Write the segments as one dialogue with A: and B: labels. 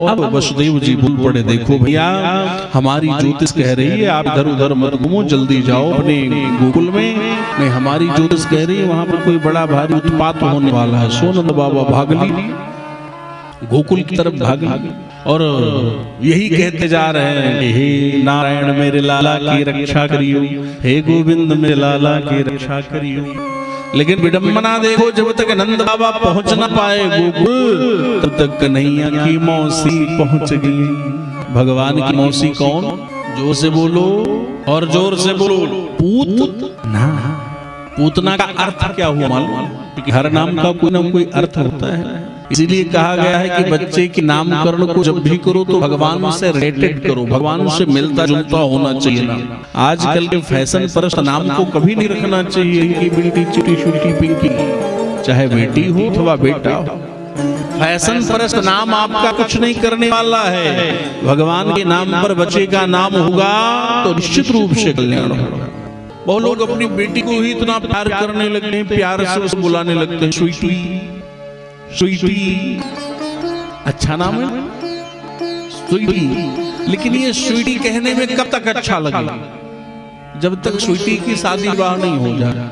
A: अब वसुदेव जी बोल पड़े, देखो भैया हमारी ज्योतिष कह रही है आप इधर उधर मत घूमो, जल्दी जाओ अपने गोकुल में। नहीं, हमारी ज्योतिष कह रही है वहां पर कोई बड़ा भारी उत्पात होने वाला है। सोनंद बाबा भाग ली, गोकुल की तरफ भाग ली और यही कहते जा रहे हैं, हे नारायण मेरे लाला की रक्षा करियो, हे गोविंद मेरे लाला की रक्षा करियो। लेकिन विडंबना देखो, जब तक नंद बाबा पहुंच न पाए गोकुल तब तक कन्हैया की मौसी पहुंच गई। भगवान की मौसी कौन? जोर से बोलो और जोर से बोलो, पूतना। पूतना का अर्थ क्या हुआ मालूम? क्योंकि हर नाम का कोई ना कोई अर्थ होता है, इसीलिए कहा गया है कि बच्चे के नामकरण को जब भी करो तो भगवान से रिलेटेड करो, भगवान से मिलता जुलता होना चाहिए ना। आजकल के फैशन परस्त नाम को कभी नहीं रखना चाहिए कि बिल्टी चिटी शुटी पिंकी, चाहे बेटी हो अथवा बेटा हो। फैशन परस्त नाम आपका कुछ नहीं करने वाला है। भगवान के नाम पर बच्चे का नाम होगा तो निश्चित रूप से कल्याण होगा। बहुत लोग अपनी बेटी को ही इतना प्यार करने लगते हैं, प्यार से उसे बुलाने लगते हैं, स्वीटी स्वीटी। अच्छा नाम है स्वीटी, लेकिन ये स्वीटी कहने में कब तक अच्छा लगेगा? जब तक स्वीटी की शादी विवाह नहीं हो जाए।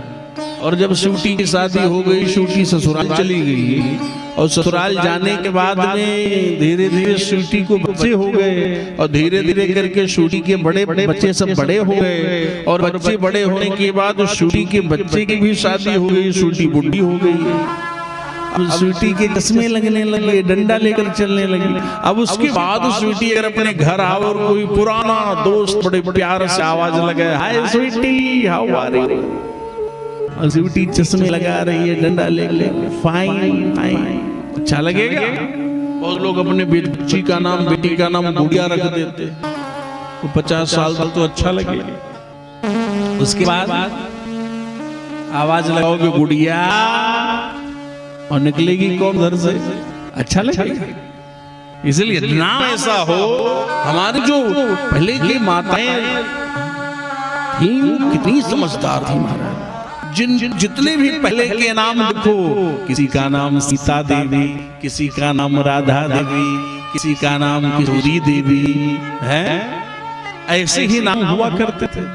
A: और जब स्वीटी की शादी हो गई, स्वीटी ससुराल चली गई और ससुराल जाने के बाद में धीरे धीरे स्वीटी को बच्चे हो गए और धीरे धीरे करके स्वीटी के बड़े बच्चे सब बड़े हो गए और बच्चे बड़े होने के बाद स्वीटी के बच्चे की भी शादी हो गई, स्वीटी बुढ़ी हो गई। अब स्वीटी के चश्मे लगने लगे, डंडा लेकर चलने लगी। अब उसके बाद स्वीटी अगर अपने घर आओ और कोई पुराना दोस्त बड़े प्यार से आवाज लगाए, हाय स्वीटी हाउ आर यू, और स्वीटी चश्मे लगा रही है, डंडा ले फाइन फाइन, अच्छा लगेगा? बहुत लोग अपने बच्ची का नाम बेटी का नाम गुड़िया रख देते, तो 50 साल तक तो अच्छा लगेगा। उसके बाद आवाज लगाओगे गुड़िया और निकलेगी कौन घर से? अच्छा लगेगा। इसलिए नाम ऐसा हो। हमारी जो पहले की माताएं थी कितनी समझदार थी महाराज। जितने भी पहले के नाम लिखो, किसी का नाम सीता देवी, किसी का नाम राधा देवी, किसी का नाम किशोरी देवी है, ऐसे ही नाम हुआ करते थे।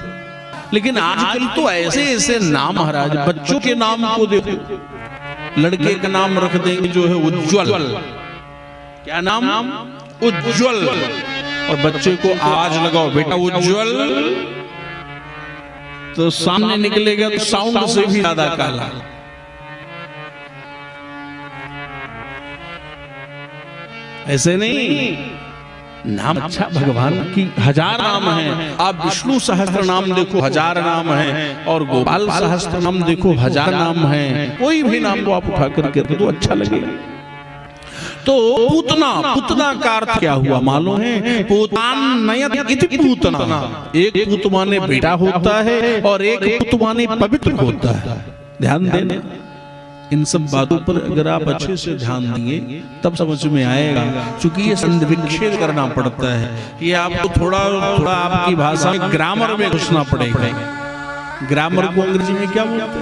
A: लेकिन आजकल तो ऐसे ऐसे नाम महाराज, बच्चों के नाम को देखो, लड़के का नाम रख देंगे जो है उज्जवल। क्या नाम? उज्जवल। और बच्चे को आवाज लगाओ बेटा उज्जवल, तो सामने निकलेगा तो साउंड से भी ज्यादा काला। ऐसे नहीं, नाम अच्छा, भगवान की 1000 नाम है। आप विष्णु सहस्त्र नाम देखो 1000 नाम है, और गोपाल सहस्त्र नाम देखो 1000 नाम है। कोई भी नाम को आप उठा करके तो अच्छा लगेगा। तो पूतना, पूतना का अर्थ क्या हुआ मालूम है? पूतान नयत इति पूतना। एक पूत माने बेटा होता है और एक पूत माने पवित्र होता है। ध्यान देना, इन सब बातों पर अगर आप अच्छे से ध्यान देंगे तब समझ में आएगा। क्योंकि ये संधि विच्छेद करना पड़ता है, ये आपको थोड़ा थोड़ा आपकी भाषा में ग्रामर में घुसना पड़ेगा। ग्रामर को अंग्रेजी में क्या बोलते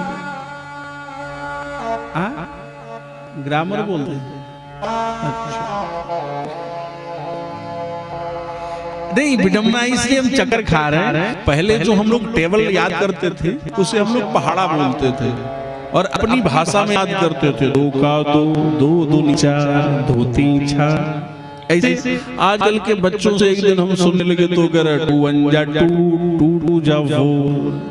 A: हैं? ग्रामर बोलते हैं। अच्छा नहीं, विडम्बना इसलिए हम चक्कर खा रहे हैं। पहले जो हम लोग टेबल याद करते थे उसे हम लोग पहाड़ा बोलते थे और अपनी भाषा में याद करते थे। 2 का 2, 2 दूनी 4, 2 3 6। ऐसे आजकल के बच्चों से एक दिन हम सुनने लगे तो कह रहे 2 1 जा 2, 2 2 जा 4।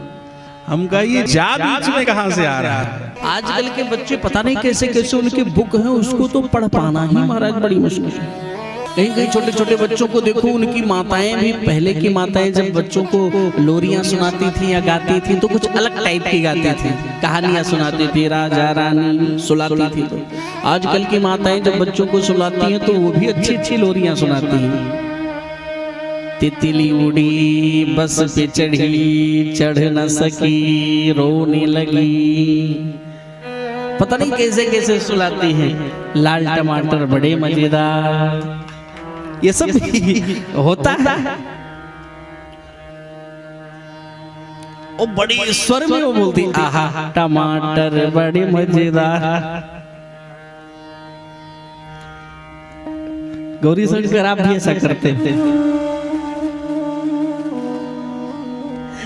A: हम कहा ये जा बीच में कहां से आ रहा है?
B: आजकल के बच्चे पता नहीं कैसे कैसे उनके बुक हैं, उसको तो पढ़ पाना ही महाराज बड़ी मुश्किल है। कहीं कहीं छोटे छोटे बच्चों को देखो, उनकी माताएं भी, पहले की माताएं जब बच्चों को लोरियां सुनाती थी या गाती थी तो कुछ अलग टाइप की गाती थी, कहानियां सुनाती थी, राजा रानी सुलाती थी। तो आजकल की माताएं जब बच्चों को सुलाती हैं तो वो भी अच्छी अच्छी लोरियां सुनाती हैं। तितली उड़ी बस पे चढ़ी, चढ़ न सकी, रोने लगी। पता नहीं कैसे कैसे सुलाती हैं। लाल टमाटर बड़े मजेदार, ये सब होता है। वो बड़ी स्वर में वो बोलती, आहा टमाटर बड़े मजेदार। गौरी शंकर आप भी ऐसा करते थे?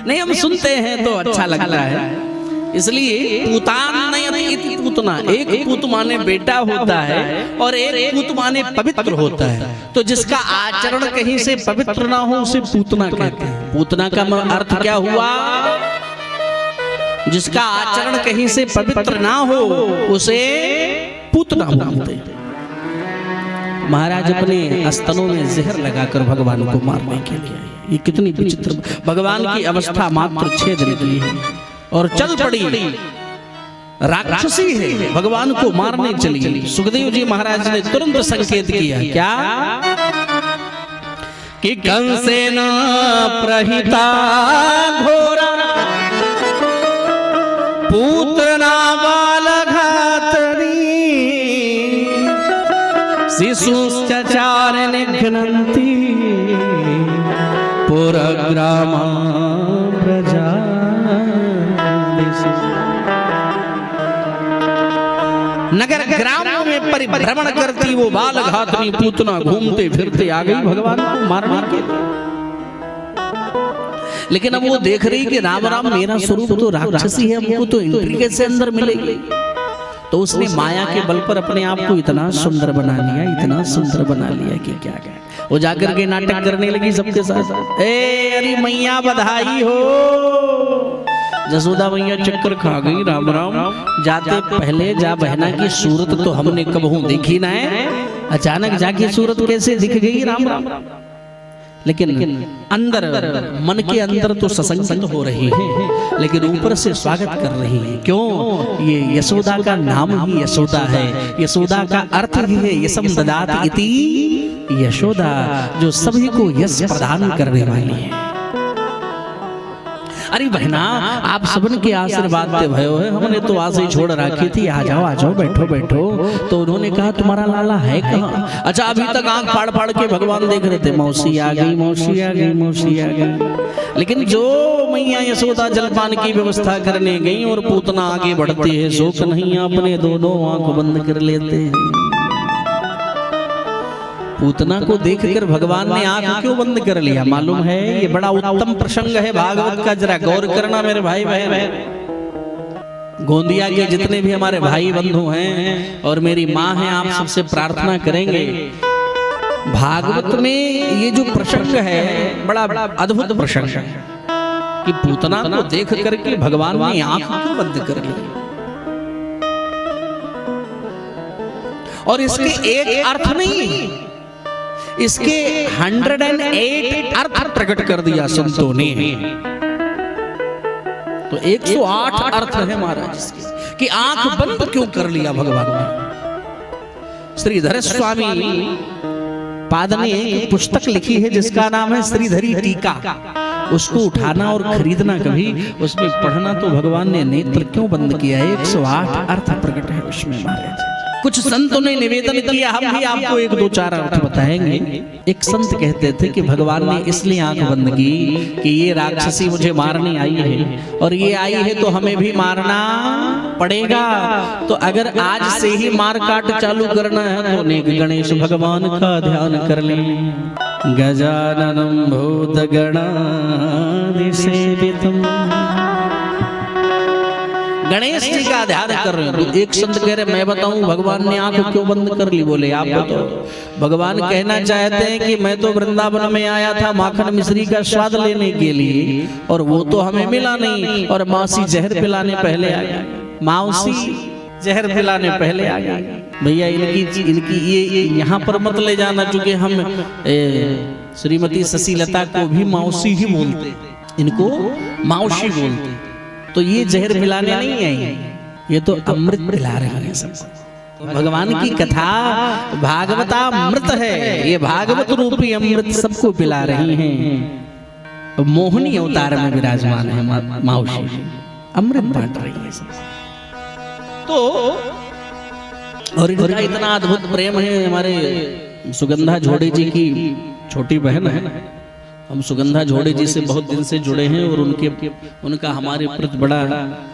B: नहीं, हम सुनते हैं तो अच्छा लगता है। इसलिए पूतान नयति पूतना, एक पूत माने बेटा होता है और एक पूत माने पवित्र होता है। तो जिसका आचरण कहीं से पवित्र ना हो उसे पूतना कहते हैं। पूतना का अर्थ क्या हुआ? जिसका आचरण कहीं से पवित्र ना हो उसे पूतना बोलते हैं। महाराज अपने स्तनों में जहर लगाकर भगवान को मारने के लिए, ये कितनी विचित्र! भगवान की अवस्था मात्र 6 दिन की है और चल पड़ी, राक्षसी है, भगवान को मारने चली। सुखदेव जी महाराज ने तुरंत संकेत किया, क्या कि कंसेन प्रहिता घोरा पूतना बालघातनी शिशुश्चचार निघ्नन्ति पुरग्रामा प्रजा। नगर ग्रामों में परिभ्रमण करती वो बाल घातनी पूतना घूमते फिरते आ गई भगवान को मारने के लिए। लेकिन अब वो देख रही कि राम राम मेरा स्वरूप तो राक्षसी है, हमको तो एंट्री कैसे अंदर मिलेगी। तो उसने माया के बल पर अपने आप को इतना सुंदर बना लिया, इतना सुंदर बना लिया कि क्या क्या। वो जाकर के नाटक करने लगी सबके साथ, ए अरे मैया बधाई हो। जसोदा मैया चक्कर खा गई, राम राम जाते पहले जा बहना की सूरत तो हमने कबहू देखी ना है, अचानक जाके सूरत कैसे दिख गई, राम राम। लेकिन अंदर मन के अंदर तो ससंग हो रही है, लेकिन ऊपर से स्वागत कर रही है। क्यों? ये यशोदा का नाम ही यशोदा है, यशोदा का अर्थ ही है यशम ददात इति यशोदा, जो सभी को यश प्रदान करने वाली है। अरे बहना, आप सबन के आशीर्वाद पे भयो है, हमने तो आज ही छोड़ रखी थी, आ जाओ बैठो बैठो। तो उन्होंने कहा तुम्हारा लाला है कहाँ? अच्छा, अभी तक आंख फाड़ फाड़ के भगवान देख रहे थे, मौसी आ गई, मौसी आ गई, मौसी आ गई। लेकिन जो मैया यशोदा जलपान की व्यवस्था करने गई और पूतना आगे बढ़ती है, शोक नहीं अपने दोनों आंख बंद कर लेते हैं। पूतना को देखकर भगवान ने आंख क्यों बंद कर लिया मालूम है? ये बड़ा उत्तम प्रसंग है भागवत का, जरा गौर करना मेरे भाई बहन। गोंदिया के जितने भी हमारे भाई बंधु हैं और मेरी माँ हैं, आप सबसे प्रार्थना करेंगे, भागवत में ये जो प्रसंग है बड़ा अद्भुत प्रसंग है कि पूतना को देख करके भगवान ने आंख क्यों बंद कर ली। और इसके एक अर्थ नहीं, इसके 108 अर्थ प्रकट कर दिया संतों ने। तो 108 अर्थ है महाराज कि आंख बंद क्यों कर लिया भगवान ने। श्रीधर स्वामी पाद ने एक पुस्तक लिखी है जिसका नाम है श्रीधरी टीका। उसको उठाना और खरीदना कभी, उसमें पढ़ना। तो भगवान ने नेत्र क्यों बंद किया है, 108 अर्थ प्रकट है उसमें महाराज। कुछ संतों ने निवेदन किया, हम भी आपको 1-2-4 अर्थ बताएंगे। एक संत कहते थे कि भगवान ने इसलिए आंख बंद की कि ये राक्षसी मुझे मारने आई है और ये आई है तो हमें भी मारना पड़ेगा। तो अगर आज से ही मार काट चालू करना है तो नेक गणेश भगवान का ध्यान कर लें। गजाननं भूतगणाधिसेवितम्, गणेश जी का ध्यान कर रहे हो। एक संत कह रहे मैं बताऊं भगवान ने आंख क्यों बंद कर ली। बोले आप बताओ। भगवान कहना चाहते हैं कि मैं तो वृंदावन में आया था माखन मिश्री का स्वाद लेने के लिए और वो तो हमें मिला नहीं, और मौसी जहर पिलाने पहले आ गई, मौसी जहर पिलाने पहले आ गई। भैया इनकी ये यहाँ पर मत ले जाना, चूंकि हम श्रीमती शशिलता को भी मौसी ही बोलते, इनको मौसी बोलते। तो ये जहर पिलाने नहीं आई, ये तो अमृत पिला रही है सब। भगवान की कथा भागवतामृत है, ये भागवत रूपी अमृत सबको पिला रही हैं। मोहिनी अवतार में विराजमान है मौसी, अमृत बांट रही है सब। तो और इनका इतना अद्भुत प्रेम है। हमारे सुगंधा झोड़े जी की छोटी बहन है, हम सुगंधा झोड़े जी से बहुत दिन से जुड़े हैं और उनका हमारे प्रति बड़ा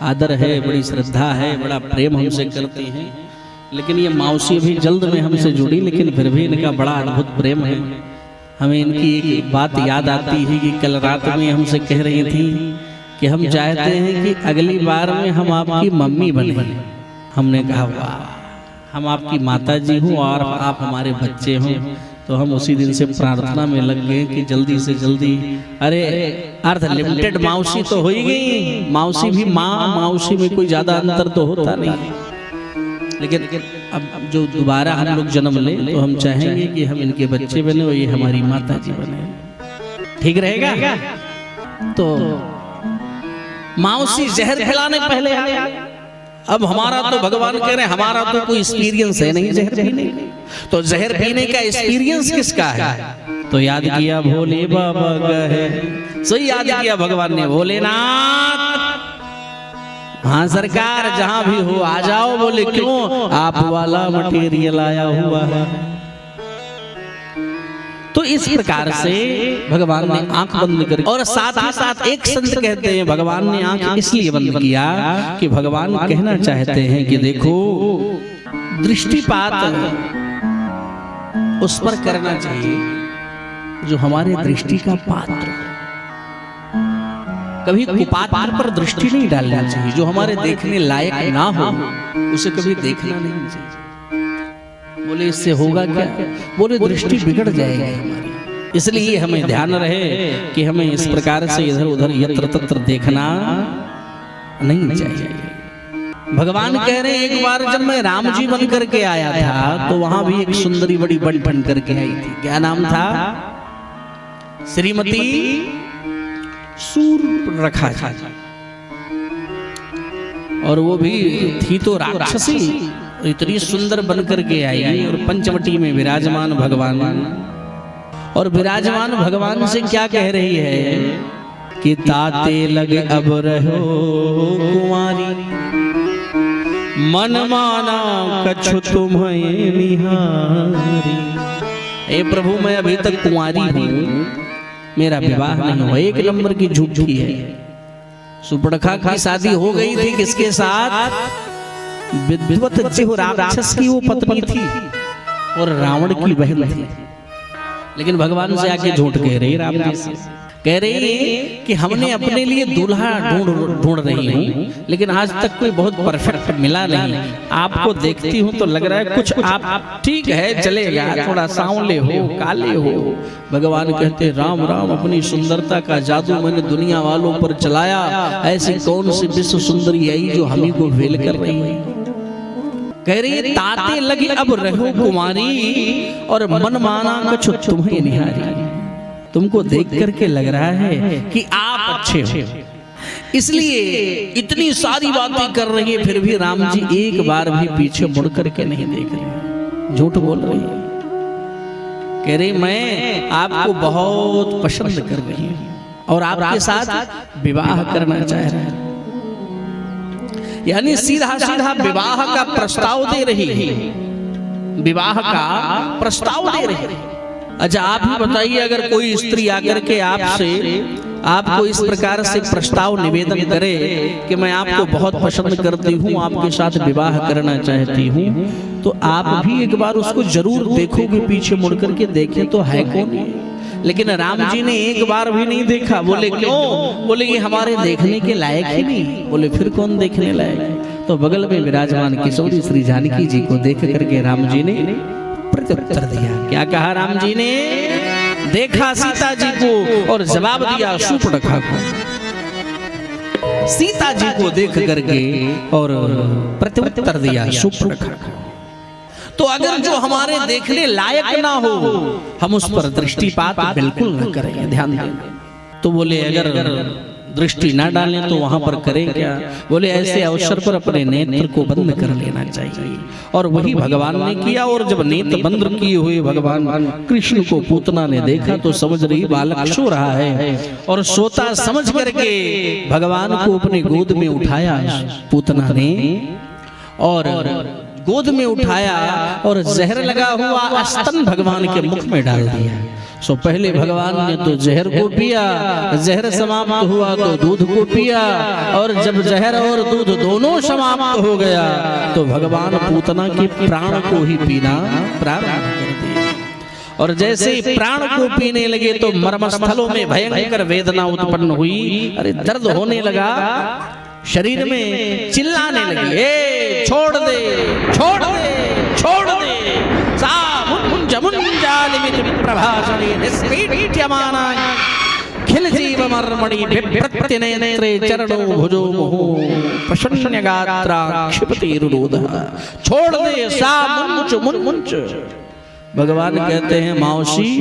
B: आदर है, बड़ी श्रद्धा है, बड़ा प्रेम हमसे करते हैं। लेकिन ये मौसी भी जल्द में हमसे जुड़ी, लेकिन फिर भी इनका बड़ा अद्भुत प्रेम है। हमें इनकी एक बात याद आती है कि कल रात में हमसे कह रही थी कि हम चाहते हैं कि अगली बार में हम आपकी मम्मी बने। हमने कहा वाह, हम आपकी माता जी हूँ और आप हमारे बच्चे हों। तो हम उसी दिन से प्रार्थना में लग गए कि जल्दी से जल्दी, अरे अर्थ लिमिटेड मौसी तो हो ही गई, मौसी भी माँ, मौसी में कोई ज्यादा अंतर तो होता नहीं। लेकिन अब जो दोबारा हम लोग जन्म लें तो हम चाहेंगे कि हम इनके बच्चे बने और ये हमारी माता जी बने। ठीक रहेगा? तो मौसी जहर खिलाने पहले आया। अब हमारा तो भगवान कह रहे हैं हमारा तो कोई एक्सपीरियंस है नहीं जहर पीने का, तो जहर पीने का एक्सपीरियंस किसका है? तो याद किया भोले बाबा का है। सही याद किया भगवान ने, भोलेनाथ हाँ सरकार जहां भी हो आ जाओ। बोले क्यों? आप वाला मटेरियल आया हुआ है। तो इस प्रकार से भगवान ने आंख बंद कर, और साथ ही साथ एक संत कहते हैं भगवान ने आंख इसलिए बंद किया कि भगवान कहना चाहते हैं कि देखो दृष्टिपात उस पर करना चाहिए जो हमारे दृष्टि का पात्र। कभी कुपात्र पर दृष्टि नहीं डालना चाहिए, जो हमारे देखने लायक ना हो उसे कभी देखना नहीं चाहिए। बोले इससे होगा क्या? बोले दृष्टि बिगड़ जाएगी हमारी। इसलिए हमें ध्यान रहे कि हमें इस प्रकार से इधर उधर यत्र तत्र देखना नहीं चाहिए। भगवान कह रहे हैं एक बार जब मैं राम जी बन करके आया था तो वहां भी एक सुंदरी बड़ी बन करके आई थी। क्या नाम था? श्रीमती सूर्पणखा। और वो भी थी तो राक्षसी, इतनी सुंदर बन करके आई और पंचवटी में विराजमान भगवान। और विराजमान भगवान से क्या कह रही है कि ताते लगे अब रहो कुंवारी, मन माना कछु तुम्हें निहारी। ए प्रभु मैं अभी तक कुंवारी हूँ, मेरा विवाह नहीं हुआ। एक नंबर की झूठी है। सूर्पणखा की शादी हो गई थी किसके साथ? विद्वत जिह्व राक्षस की वो पत्नी थी और रावण की बहन थी। लेकिन भगवान से आके झूठ कह रही, राम जी से कह रही है कि हमने अपने लिए दूल्हा ढूंढ रही हूँ, लेकिन आज तक कोई बहुत परफेक्ट मिला नहीं। आपको देखती हूँ तो लग रहा है कुछ आप ठीक है चलेगा, थोड़ा सांवले हो, काले हो। भगवान कहते राम राम, अपनी सुंदरता का जादू मैंने दुनिया वालों पर चलाया। ऐसी कौन सी विश्व सुंदरी आई जो हम ही को फेल कर रही है? कह रही है ताते लगी अब रहो कुमारी, और मन माना कछु तुम्हें निहारी। तुमको देख करके लग रहा है कि आप अच्छे हो, इसलिए इतनी सारी बातें कर रही है, फिर भी राम जी एक बार भी पीछे मुड़ करके नहीं देख रही। झूठ बोल रही है। कह रही मैं आपको बहुत पसंद कर रही हूँ और आपके साथ विवाह करना चाह रहे हैं। यानी सीधा सीधा विवाह का प्रस्ताव दे रही है, विवाह का प्रस्ताव दे रही है। अच्छा आप ही बताइए, अगर कोई स्त्री आकर के आपको इस प्रकार से प्रस्ताव निवेदन करे कि मैं आपको बहुत पसंद करती हूँ, आपके साथ विवाह करना चाहती हूँ, तो आप भी एक बार उसको जरूर देखोगे, पीछे मुड़ करके देखें तो है कौन। लेकिन राम जी ने एक बार भी नहीं देखा। बोले क्यों? बोले ये हमारे देखने के लायक ही नहीं। बोले फिर कौन देखने लायक है? तो बगल में विराजमान किशोरी श्री जानकी जी को देख करके राम जी ने प्रत्युत्तर दिया। क्या कहा राम जी ने? देखा सीता जी को और जवाब दिया सूर्पणखा को। सीता जी को देख करके और प्रत्युत्तर दिया सूर्पणखा को। तो अगर जो हमारे देखने लायक ना हो हम उस पर दृष्टिपात बिल्कुल न करें, ध्यान दें। तो बोले अगर दृष्टि ना डालें तो वहां पर करें क्या? बोले ऐसे अवसर पर अपने नेत्र को बंद कर लेना चाहिए। और वही भगवान ने किया। और जब नेत्र बंद किए हुए भगवान कृष्ण को पूतना ने देखा तो समझ रही बालक सो रहा है, और सोता समझ करके भगवान को अपने गोद में उठाया पूतना ने, और गोद में उठाया और जहर लगा हुआ स्तन भगवान के मुख में डाल दिया। सो पहले भगवान ने तो जहर को पिया, जहर समाप्त हुआ तो दूध को पिया, और जब जहर और दूध दोनों समाप्त हो गया तो भगवान पूतना के प्राण को ही पीना प्रारंभ कर दिया। और जैसे ही प्राण को पीने लगे तो मर्मस्थलों में भयंकर वेदना उत्पन्न हुई। अरे दर्द होने लगा शरीर में, चिल्लाने लगे, ए छोड़ दे छोड़ दे छोड़ दे। सा मुंज मुंजालिमित प्रभाषणे निस्पीड्यमाना खिल जीव मर्मणि बिभ्रत्यनेत्रे चरणो भुजो मुहु प्रशन्य गात्रा क्षिपति रुरोध। छोड़ दे सा मुंज मुंज। भगवान कहते हैं मौसी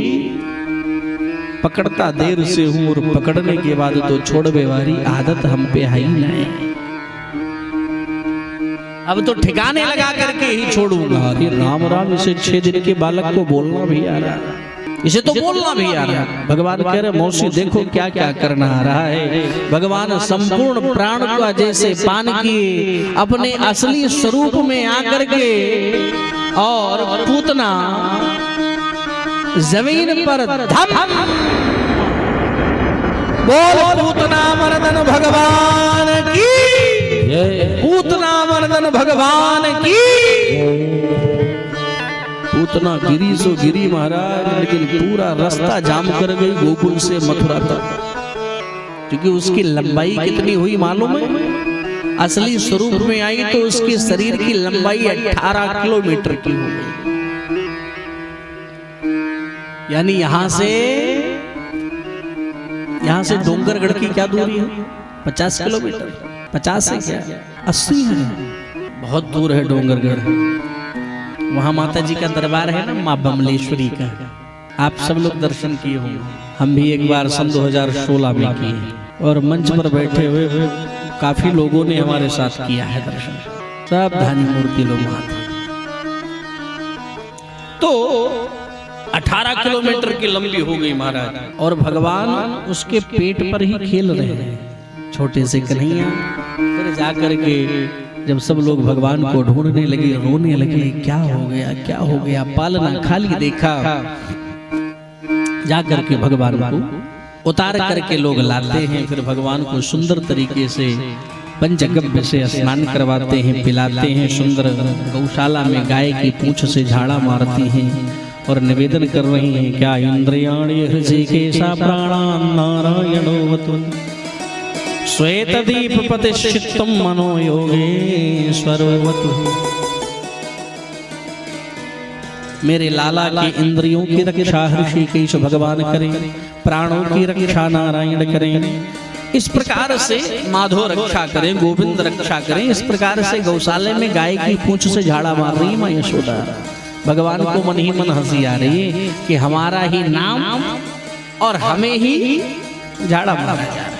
B: पकड़ता देर से हूं और पकड़ने के बाद तो छोड़वे वाली आदत हम पे आई नहीं। अब तो ठिकाने लगा करके ही छोड़ूंगा। अरे राम राम, इसे 6 दिन के बालक को बोलना भी आ रहा, इसे तो बोलना भी आ रहा। भगवान कह रहे मौसी देखो क्या क्या करना आ रहा है। भगवान संपूर्ण प्राण का जैसे पान किए अपने असली स्वरूप में आकर के, और पूतना जमीन पर धम बोल पूतना मर्दन भगवान की, पूतना मर्दन भगवान की। पूतना गिरी सो गिरी महाराज, लेकिन पूरा रास्ता जाम कर गई गोकुल से मथुरा तक। क्योंकि उसकी लंबाई कितनी हुई मालूम है? असली स्वरूप में आई तो उसके शरीर की लंबाई 18 किलोमीटर की हो गई। यानी यहां से डोंगरगढ़ की क्या दूरी है? 50 किलोमीटर। 50 से क्या 80 है, बहुत दूर है डोंगरगढ़। वहां माता जी का दरबार है ना, मां बमलेश्वरी का। आप सब लोग दर्शन किए होंगे, हम भी एक बार सन 2016 में किए, और मंच पर बैठे हुए काफी लोगों ने हमारे साथ किया है दर्शन। सब धानी मूर्ति लोग वहां थे। तो 18 किलोमीटर की लंबी हो गई महाराज, और भगवान उसके पेट पर ही खेल रहे हैं, छोटे से कन्हैया। फिर जाकर के जब सब लोग भगवान को ढूंढने लगे, रोने लगे, क्या हो गया क्या हो गया, पालना खाली देखा। जाकर के भगवान को उतार करके लोग लाते हैं, फिर भगवान को सुंदर तरीके से पंचगव्य से स्नान करवाते हैं, पिलाते हैं। सुंदर गौशाला में गाय की पूंछ से झाड़ा मारती हैं और निवेदन कर रही हैं, क्या इंद्रियाणि हृषिकेशा प्राणान् नारायणोऽवतु श्वेतदीप प्रतिष्ठितं मनो योगेश्वरोऽवतु। मेरे लाला की इंद्रियों की रक्षा ऋषिकेश भगवान करें, प्राणों की रक्षा नारायण करें। इस प्रकार से माधव रक्षा करें, गोविंद रक्षा करें। इस प्रकार से गौशाले में गाय की पूंछ से झाड़ा मार रही मां यशोदा। भगवान को मन ही मन हंसी आ रही है कि हमारा ही नाम और हमें ही झाड़ा मारा जा रहा है।